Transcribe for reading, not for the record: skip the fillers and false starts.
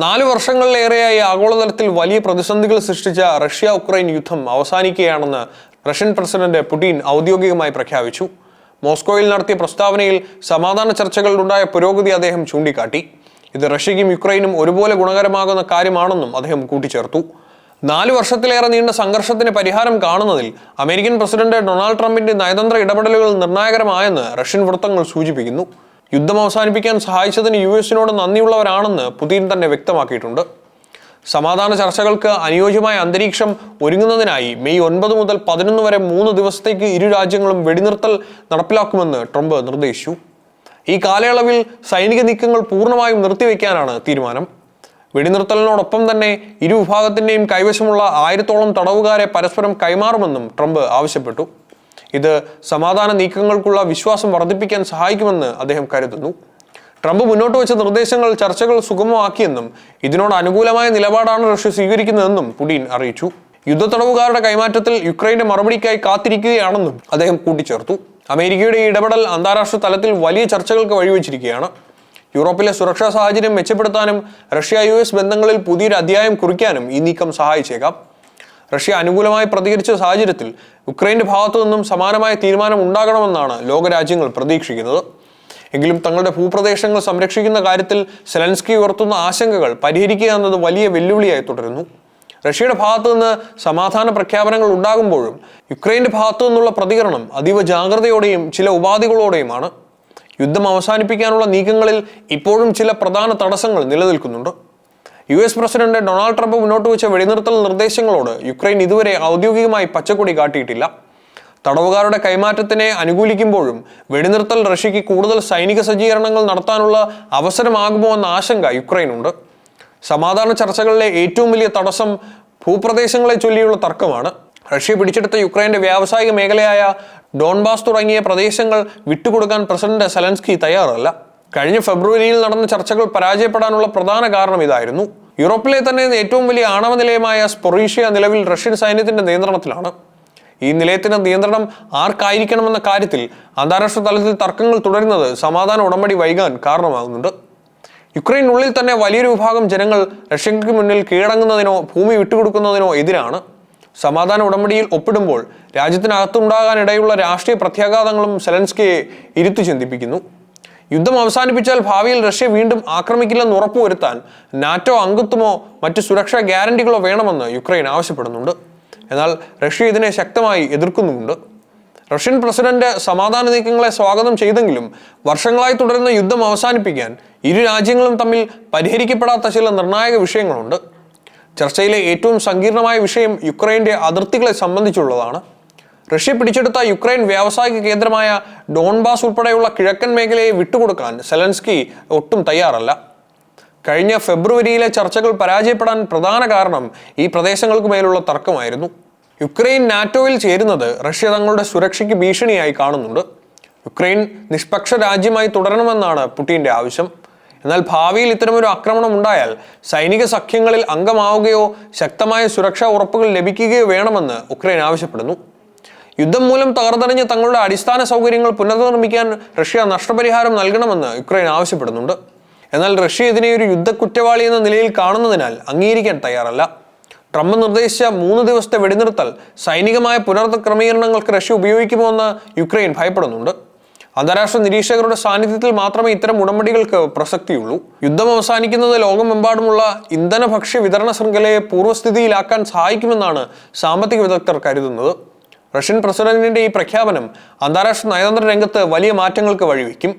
4 വർഷങ്ങളിലേറെയായി ആഗോളതലത്തിൽ വലിയ പ്രതിസന്ധികൾ സൃഷ്ടിച്ച റഷ്യ-ഉക്രൈൻ യുദ്ധം അവസാനിക്കുകയാണെന്ന് റഷ്യൻ പ്രസിഡന്റ് പുടിൻ ഔദ്യോഗികമായി പ്രഖ്യാപിച്ചു. മോസ്കോയിൽ നടത്തിയ പ്രസ്താവനയിൽ സമാധാന ചർച്ചകളിലുണ്ടായ പുരോഗതി അദ്ദേഹം ചൂണ്ടിക്കാട്ടി. ഇത് റഷ്യയ്ക്കും യുക്രൈനും ഒരുപോലെ ഗുണകരമാകുന്ന കാര്യമാണെന്നും അദ്ദേഹം കൂട്ടിച്ചേർത്തു. 4 വർഷത്തിലേറെ നീണ്ട സംഘർഷത്തിന് പരിഹാരം കാണുന്നതിൽ അമേരിക്കൻ പ്രസിഡന്റ് ഡൊണാൾഡ് ട്രംപിന്റെ നയതന്ത്ര ഇടപെടലുകൾ നിർണായകരമായെന്ന് റഷ്യൻ വൃത്തങ്ങൾ സൂചിപ്പിക്കുന്നു. യുദ്ധം അവസാനിപ്പിക്കാൻ സഹായിച്ചതിന് യുഎസിനോട് നന്ദിയുള്ളവരാണെന്ന് പുതിൻ തന്നെ വ്യക്തമാക്കിയിട്ടുണ്ട്. സമാധാന ചർച്ചകൾക്ക് അനുയോജ്യമായ അന്തരീക്ഷം ഒരുങ്ങുന്നതിനായി മെയ് 9 മുതൽ 11 വരെ 3 ദിവസത്തേക്ക് ഇരു രാജ്യങ്ങളും വെടിനിർത്തൽ നടപ്പിലാക്കുമെന്ന് ട്രംപ് നിർദ്ദേശിച്ചു. ഈ കാലയളവിൽ സൈനിക നീക്കങ്ങൾ പൂർണ്ണമായും നിർത്തിവെക്കാനാണ് തീരുമാനം. വെടിനിർത്തലിനോടൊപ്പം തന്നെ ഇരു വിഭാഗത്തിന്റെയും കൈവശമുള്ള 1000-ഓളം തടവുകാരെ പരസ്പരം കൈമാറുമെന്നും ട്രംപ് ആവശ്യപ്പെട്ടു. ഇത് സമാധാന നീക്കങ്ങൾക്കുള്ള വിശ്വാസം വർദ്ധിപ്പിക്കാൻ സഹായിക്കുമെന്ന് അദ്ദേഹം കരുതുന്നു. ട്രംപ് മുന്നോട്ട് വെച്ച നിർദ്ദേശങ്ങൾ ചർച്ചകൾ സുഗമമാക്കിയെന്നും ഇതിനോട് അനുകൂലമായ നിലപാടാണ് റഷ്യ സ്വീകരിക്കുന്നതെന്നും പുടിൻ അറിയിച്ചു. യുദ്ധത്തടവുകാരുടെ കൈമാറ്റത്തിൽ യുക്രൈന്റെ മറുപടിക്കായി കാത്തിരിക്കുകയാണെന്നും അദ്ദേഹം കൂട്ടിച്ചേർത്തു. അമേരിക്കയുടെ ഇടപെടൽ അന്താരാഷ്ട്ര തലത്തിൽ വലിയ ചർച്ചകൾക്ക് വഴിവെച്ചിരിക്കുകയാണ്. യൂറോപ്പിലെ സുരക്ഷാ സാഹചര്യം മെച്ചപ്പെടുത്താനും റഷ്യ-യുഎസ് ബന്ധങ്ങളിൽ പുതിയൊരു അധ്യായം കുറിക്കാനും ഈ നീക്കം സഹായിച്ചേക്കാം. റഷ്യ അനുകൂലമായി പ്രതികരിച്ച സാഹചര്യത്തിൽ യുക്രൈന്റെ ഭാഗത്തു നിന്നും സമാനമായ തീരുമാനം ഉണ്ടാകണമെന്നാണ് ലോകരാജ്യങ്ങൾ പ്രതീക്ഷിക്കുന്നത്. എങ്കിലും തങ്ങളുടെ ഭൂപ്രദേശങ്ങൾ സംരക്ഷിക്കുന്ന കാര്യത്തിൽ സെലൻസ്കി ഉയർത്തുന്ന ആശങ്കകൾ പരിഹരിക്കുക എന്നത് വലിയ വെല്ലുവിളിയായി തുടരുന്നു. റഷ്യയുടെ ഭാഗത്തു നിന്ന് സമാധാന പ്രഖ്യാപനങ്ങൾ ഉണ്ടാകുമ്പോഴും യുക്രൈന്റെ ഭാഗത്തു നിന്നുള്ള പ്രതികരണം അതീവ ജാഗ്രതയോടെയും ചില ഉപാധികളോടെയുമാണ്. യുദ്ധം അവസാനിപ്പിക്കാനുള്ള നീക്കങ്ങളിൽ ഇപ്പോഴും ചില പ്രധാന തടസ്സങ്ങൾ നിലനിൽക്കുന്നുണ്ട്. യുഎസ് പ്രസിഡന്റ് ഡൊണാൾഡ് ട്രംപ് മുന്നോട്ട് വെച്ച വെടിനിർത്തൽ നിർദ്ദേശങ്ങളോട് യുക്രൈൻ ഇതുവരെ ഔദ്യോഗികമായി പച്ചക്കൊടി കാട്ടിയിട്ടില്ല. തടവുകാരുടെ കൈമാറ്റത്തിനെ അനുകൂലിക്കുമ്പോഴും വെടിനിർത്തൽ റഷ്യയ്ക്ക് കൂടുതൽ സൈനിക സജ്ജീകരണങ്ങൾ നടത്താനുള്ള അവസരമാകുമോ എന്ന ആശങ്ക യുക്രൈനുണ്ട്. സമാധാന ചർച്ചകളിലെ ഏറ്റവും വലിയ തടസ്സം ഭൂപ്രദേശങ്ങളെ ചൊല്ലിയുള്ള തർക്കമാണ്. റഷ്യ പിടിച്ചെടുത്ത യുക്രൈന്റെ വ്യാവസായിക മേഖലയായ ഡോൺബാസ് തുടങ്ങിയ പ്രദേശങ്ങൾ വിട്ടുകൊടുക്കാൻ പ്രസിഡന്റ് സെലൻസ്കി തയ്യാറല്ല. കഴിഞ്ഞ ഫെബ്രുവരിയിൽ നടന്ന ചർച്ചകൾ പരാജയപ്പെടാനുള്ള പ്രധാന കാരണം ഇതായിരുന്നു. യൂറോപ്പിലെ തന്നെ ഏറ്റവും വലിയ ആണവ നിലയമായ സ്പൊറീഷ്യ നിലവിൽ റഷ്യൻ സൈന്യത്തിന്റെ നിയന്ത്രണത്തിലാണ്. ഈ നിലയത്തിന്റെ നിയന്ത്രണം ആർക്കായിരിക്കണമെന്ന കാര്യത്തിൽ അന്താരാഷ്ട്ര തലത്തിൽ തർക്കങ്ങൾ തുടരുന്നത് സമാധാന ഉടമ്പടി വൈകാൻ കാരണമാകുന്നുണ്ട്. യുക്രൈനുള്ളിൽ തന്നെ വലിയൊരു വിഭാഗം ജനങ്ങൾ റഷ്യക്ക് മുന്നിൽ കീഴടങ്ങുന്നതിനോ ഭൂമി വിട്ടുകൊടുക്കുന്നതിനോ എതിരാണ്. സമാധാന ഉടമ്പടിയിൽ ഒപ്പിടുമ്പോൾ രാജ്യത്തിനകത്തുണ്ടാകാനിടയുള്ള രാഷ്ട്രീയ പ്രത്യാഘാതങ്ങളും സെലൻസ്കിയെ ഇരുത്തി ചിന്തിപ്പിക്കുന്നു. യുദ്ധം അവസാനിപ്പിച്ചാൽ ഭാവിയിൽ റഷ്യ വീണ്ടും ആക്രമിക്കില്ലെന്ന് ഉറപ്പുവരുത്താൻ നാറ്റോ അംഗത്വമോ മറ്റ് സുരക്ഷാ ഗ്യാരണ്ടികളോ വേണമെന്ന് യുക്രൈൻ ആവശ്യപ്പെടുന്നുണ്ട്. എന്നാൽ റഷ്യ ഇതിനെ ശക്തമായി എതിർക്കുന്നുമുണ്ട്. റഷ്യൻ പ്രസിഡന്റ് സമാധാന നീക്കങ്ങളെ സ്വാഗതം ചെയ്തെങ്കിലും വർഷങ്ങളായി തുടരുന്ന യുദ്ധം അവസാനിപ്പിക്കാൻ ഇരു രാജ്യങ്ങളും തമ്മിൽ പരിഹരിക്കപ്പെടാത്ത ചില നിർണായക വിഷയങ്ങളുണ്ട്. ചർച്ചയിലെ ഏറ്റവും സങ്കീർണമായ വിഷയം യുക്രൈന്റെ അതിർത്തികളെ സംബന്ധിച്ചുള്ളതാണ്. റഷ്യ പിടിച്ചെടുത്ത യുക്രൈൻ വ്യാവസായിക കേന്ദ്രമായ ഡോൺബാസ് ഉൾപ്പെടെയുള്ള കിഴക്കൻ മേഖലയെ വിട്ടുകൊടുക്കാൻ സെലൻസ്കി ഒട്ടും തയ്യാറല്ല. കഴിഞ്ഞ ഫെബ്രുവരിയിലെ ചർച്ചകൾ പരാജയപ്പെടാൻ പ്രധാന കാരണം ഈ പ്രദേശങ്ങൾക്ക് മേലുള്ള തർക്കമായിരുന്നു. യുക്രൈൻ നാറ്റോയിൽ ചേരുന്നത് റഷ്യ തങ്ങളുടെ സുരക്ഷയ്ക്ക് ഭീഷണിയായി കാണുന്നുണ്ട്. യുക്രൈൻ നിഷ്പക്ഷ രാജ്യമായി തുടരണമെന്നാണ് പുടിന്റെ ആവശ്യം. എന്നാൽ ഭാവിയിൽ ഇത്തരമൊരു ആക്രമണം ഉണ്ടായാൽ സൈനിക സഖ്യങ്ങളിൽ അംഗമാവുകയോ ശക്തമായ സുരക്ഷാ ഉറപ്പുകൾ ലഭിക്കുകയോ വേണമെന്ന് ഉക്രൈൻ ആവശ്യപ്പെടുന്നു. യുദ്ധം മൂലം തകർന്നടിഞ്ഞ തങ്ങളുടെ അടിസ്ഥാന സൗകര്യങ്ങൾ പുനർനിർമ്മിക്കാൻ റഷ്യ നഷ്ടപരിഹാരം നൽകണമെന്ന് യുക്രൈൻ ആവശ്യപ്പെടുന്നുണ്ട്. എന്നാൽ റഷ്യ ഇതിനെ ഒരു യുദ്ധ കുറ്റവാളി എന്ന നിലയിൽ കാണുന്നതിനാൽ അംഗീകരിക്കാൻ തയ്യാറല്ല. ട്രംപ് നിർദ്ദേശിച്ച 3 ദിവസത്തെ വെടിനിർത്തൽ സൈനികമായ പുനർക്രമീകരണങ്ങൾക്ക് റഷ്യ ഉപയോഗിക്കുമോ എന്ന് യുക്രൈൻ ഭയപ്പെടുന്നുണ്ട്. അന്താരാഷ്ട്ര നിരീക്ഷകരുടെ സാന്നിധ്യത്തിൽ മാത്രമേ ഇത്തരം ഉടമ്പടികൾക്ക് പ്രസക്തിയുള്ളൂ. യുദ്ധം അവസാനിക്കുന്നത് ലോകമെമ്പാടുമുള്ള ഇന്ധന ഭക്ഷ്യ വിതരണ ശൃംഖലയെ പൂർവ്വസ്ഥിതിയിലാക്കാൻ സഹായിക്കുമെന്നാണ് സാമ്പത്തിക വിദഗ്ധർ കരുതുന്നത്. റഷ്യൻ പ്രസിഡന്റിന്റെ ഈ പ്രഖ്യാപനം അന്താരാഷ്ട്ര നയതന്ത്ര രംഗത്ത് വലിയ മാറ്റങ്ങൾക്ക് വഴിവെക്കും.